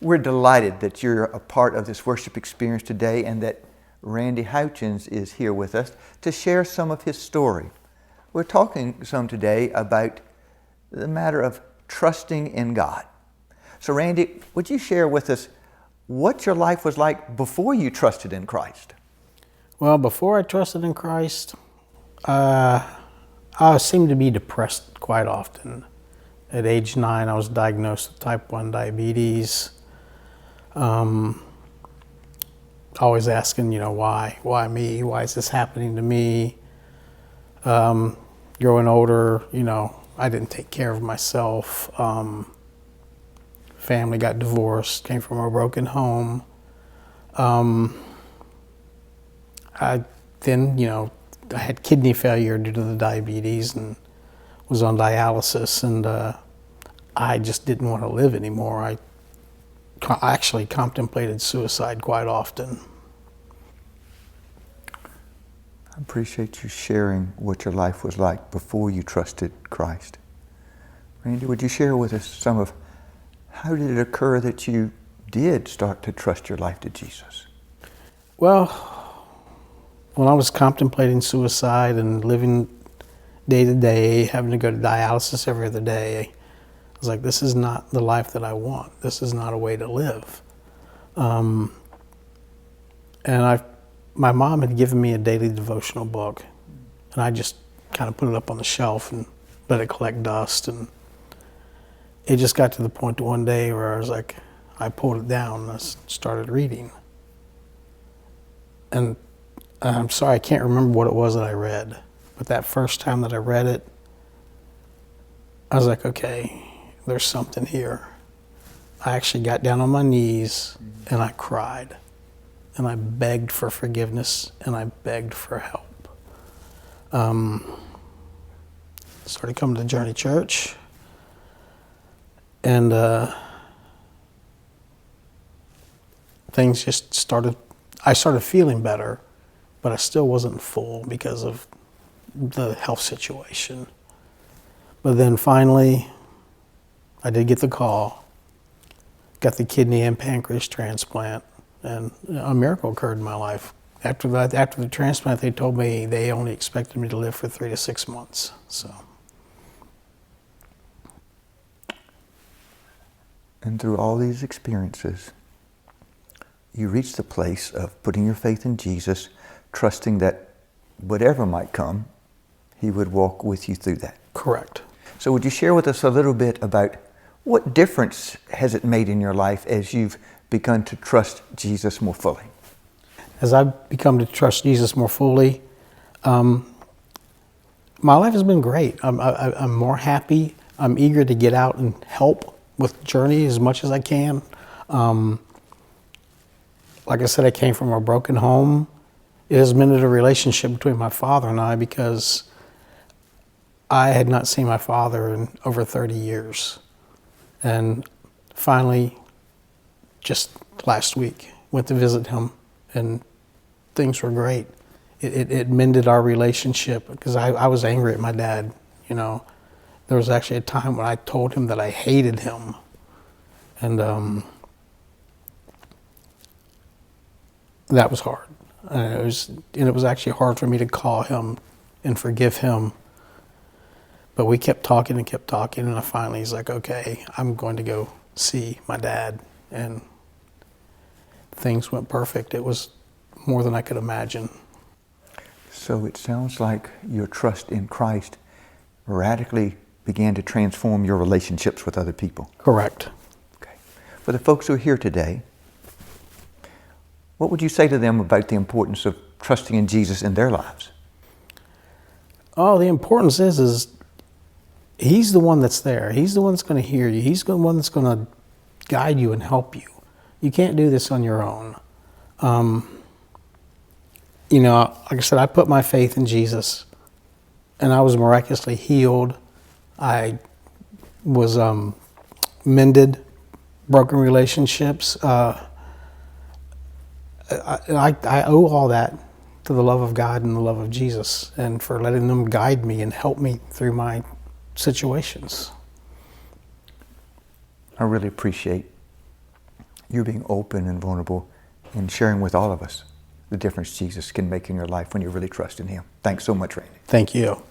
We're delighted that you're a part of this worship experience today and that Randy Houchins is here with us to share some of his story. We're talking some today about the matter of trusting in God. So Randy, would you share with us what your life was like before you trusted in Christ? Well, before I trusted in Christ, I seemed to be depressed quite often. At age 9, I was diagnosed with type 1 diabetes. Always asking, why me? Why is this happening to me? Growing older, I didn't take care of myself. Family got divorced, came from a broken home. I had kidney failure due to the diabetes and was on dialysis, and I just didn't want to live anymore. I actually contemplated suicide quite often. I appreciate you sharing what your life was like before you trusted Christ. Randy, would you share with us some of how did it occur that you did start to trust your life to Jesus? Well, when I was contemplating suicide and living day to day, having to go to dialysis every other day, I was like, this is not the life that I want. This is not a way to live. And my mom had given me a daily devotional book, and I just kind of put it up on the shelf and let it collect dust. And it just got to the point one day where I pulled it down and I started reading. And I'm sorry, I can't remember what it was that I read, but that first time that I read it, I was like, okay, there's something here. I actually got down on my knees and I cried. And I begged for forgiveness and I begged for help. Started coming to Journey Church, and things just started. I started feeling better, but I still wasn't full because of the health situation. But then finally, I did get the call, got the kidney and pancreas transplant, and a miracle occurred in my life. After the transplant, they told me they only expected me to live for 3 to 6 months. So. And through all these experiences, you reached the place of putting your faith in Jesus, trusting that whatever might come, He would walk with you through that. Correct. So would you share with us a little bit about what difference has it made in your life as you've begun to trust Jesus more fully? As I've become to trust Jesus more fully, my life has been great. I'm more happy. I'm eager to get out and help with Journey as much as I can. Like I said, I came from a broken home. It has mended a relationship between my father and I because I had not seen my father in over 30 years. And finally, just last week, went to visit him and things were great. It mended our relationship because I was angry at my dad. There was actually a time when I told him that I hated him. And that was hard. It was actually hard for me to call him and forgive him. But we kept talking, and finally he's like, okay, I'm going to go see my dad. And things went perfect. It was more than I could imagine. So it sounds like your trust in Christ radically began to transform your relationships with other people. Correct. Okay. For the folks who are here today, what would you say to them about the importance of trusting in Jesus in their lives? Oh, the importance is He's the one that's there. He's the one that's going to hear you. He's the one that's going to guide you and help you. You can't do this on your own. Like I said, I put my faith in Jesus, and I was miraculously healed. I was mended, broken relationships. I owe all that to the love of God and the love of Jesus, and for letting them guide me and help me through my situations. I really appreciate you're being open and vulnerable and sharing with all of us the difference Jesus can make in your life when you really trust in Him. Thanks so much, Randy. Thank you.